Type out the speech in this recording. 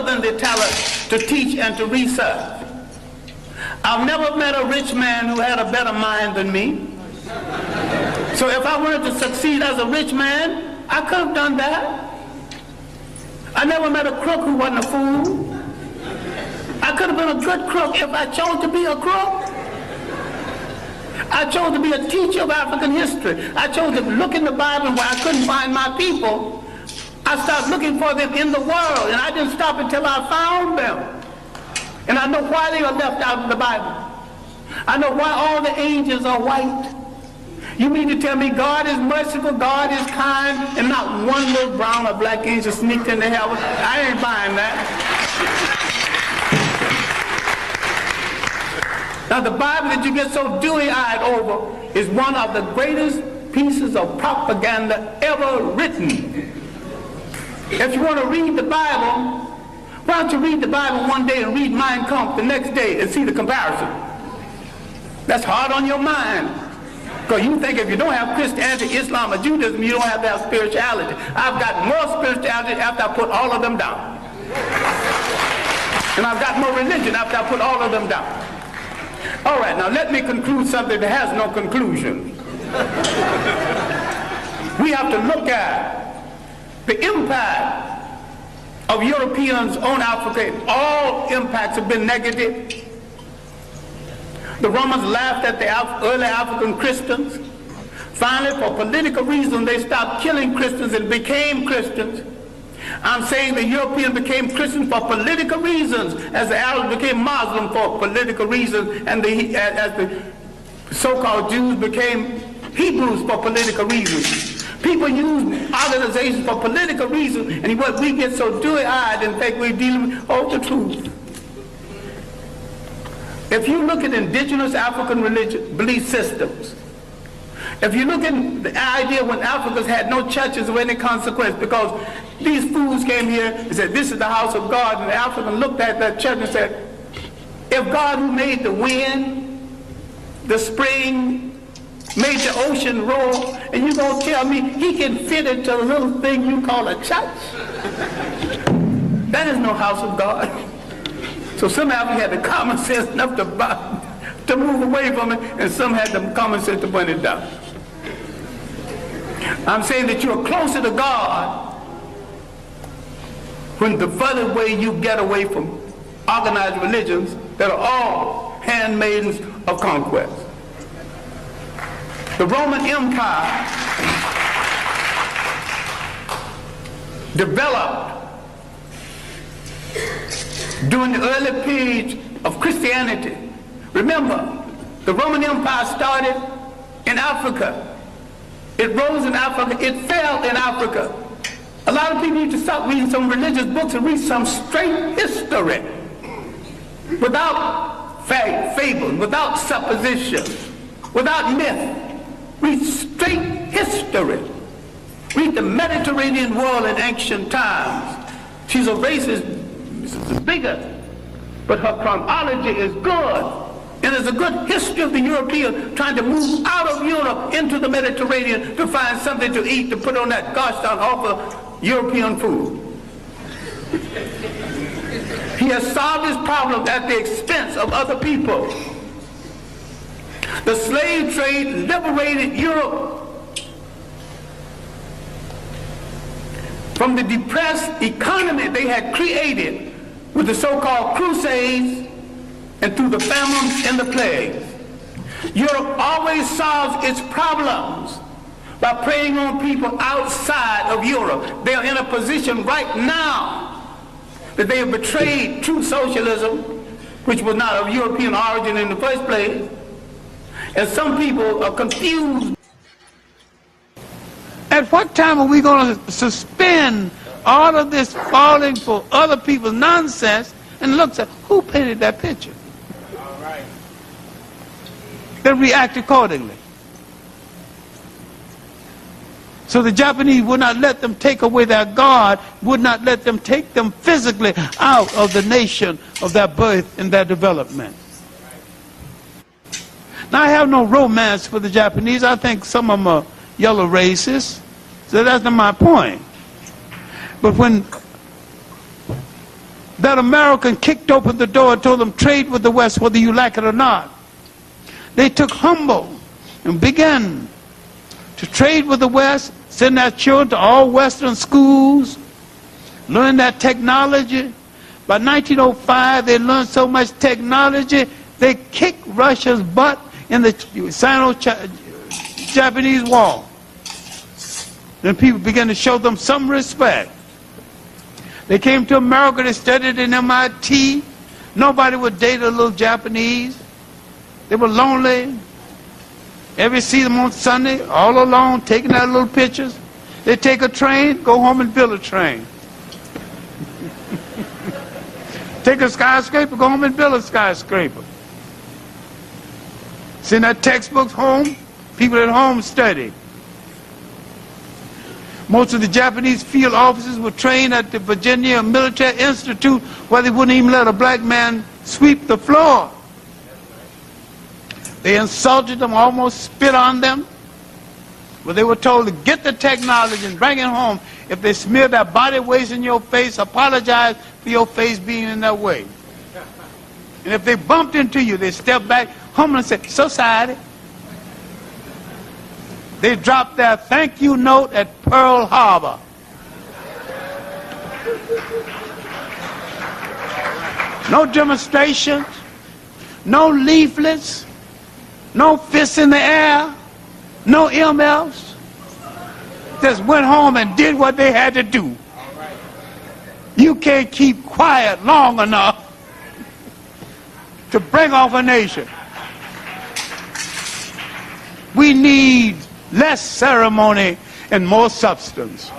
than the talent to teach and to research. I've never met a rich man who had a better mind than me. So if I wanted to succeed as a rich man, I could have done that. I never met a crook who wasn't a fool. I could have been a good crook if I chose to be a crook. I chose to be a teacher of African history. I chose to look in the Bible where I couldn't find my people. I started looking for them in the world, and I didn't stop until I found them. And I know why they are left out of the Bible. I know why all the angels are white. You mean to tell me God is merciful, God is kind, and not one little brown or black angel sneaked into heaven? I ain't buying that. Now the Bible that you get so dewy-eyed over is one of the greatest pieces of propaganda ever written. If you want to read the Bible, why don't you read the Bible one day and read Mein Kampf the next day and see the comparison? That's hard on your mind. Because you think if you don't have Christianity, Islam, or Judaism, you don't have that spirituality. I've got more spirituality after I put all of them down. And I've got more religion after I put all of them down. All right, now let me conclude something that has no conclusion. We have to look at the impact of Europeans on Africa. All impacts have been negative. The Romans laughed at the early African Christians. Finally, for political reasons, they stopped killing Christians and became Christians. I'm saying the Europeans became Christians for political reasons, as the Arabs became Muslim for political reasons, and as the so-called Jews became Hebrews for political reasons. People use organizations for political reasons, and what we get so dewy-eyed and think we're dealing with the truth. If you look at indigenous African belief systems, if you look at the idea when Africans had no churches of any consequence because these fools came here and said, this is the house of God, and the African looked at that church and said, if God who made the wind, the spring, made the ocean roll, and you're going to tell me he can fit into a little thing you call a church? That is no house of God. So some Africans had the common sense enough to move away from it, and some had the common sense to burn it down. I'm saying that you're closer to God when the further away you get away from organized religions that are all handmaidens of conquest. The Roman Empire developed during the early period of Christianity. Remember, the Roman Empire started in Africa. It rose in Africa. It fell in Africa. A lot of people need to stop reading some religious books and read some straight history without fable, without supposition, without myth. Read straight history. Read the Mediterranean world in ancient times. She's a racist bigger, but her chronology is good. And there's a good history of the European trying to move out of Europe into the Mediterranean to find something to eat, to put on that gosh darn awful European food. He has solved his problem at the expense of other people. The slave trade liberated Europe from the depressed economy they had created with the so-called Crusades and through the famines and the plagues. Europe always solves its problems by preying on people outside of Europe. They are in a position right now that they have betrayed true socialism, which was not of European origin in the first place. And some people are confused. At what time are we going to suspend all of this falling for other people's nonsense and look at who painted that picture? All right. Then react accordingly. So the Japanese would not let them take away their God, would not let them take them physically out of the nation of their birth and their development. Now I have no romance for the Japanese. I think some of them are yellow racists. So that's not my point. But when that American kicked open the door and told them, trade with the West whether you like it or not. They took humble and began to trade with the West, send their children to all Western schools, learn that technology. By 1905, they learned so much technology, they kicked Russia's butt in the Sino-Japanese War. Then people began to show them some respect. They came to America, they studied in MIT. Nobody would date a little Japanese. They were lonely. Every see them on Sunday, all alone, taking out little pictures. They take a train, go home and build a train. Take a skyscraper, go home and build a skyscraper. Send their textbooks home, people at home study. Most of the Japanese field officers were trained at the Virginia Military Institute where they wouldn't even let a black man sweep the floor. They insulted them, almost spit on them. But they were told to get the technology and bring it home. If they smeared their body waste in your face, apologize for your face being in their way. And if they bumped into you, they stepped back, humble and said, society. They dropped their thank you note at Pearl Harbor. No demonstrations, no leaflets, no fists in the air, no MFs. Just went home and did what they had to do. You can't keep quiet long enough to bring off a nation. We need less ceremony and more substance.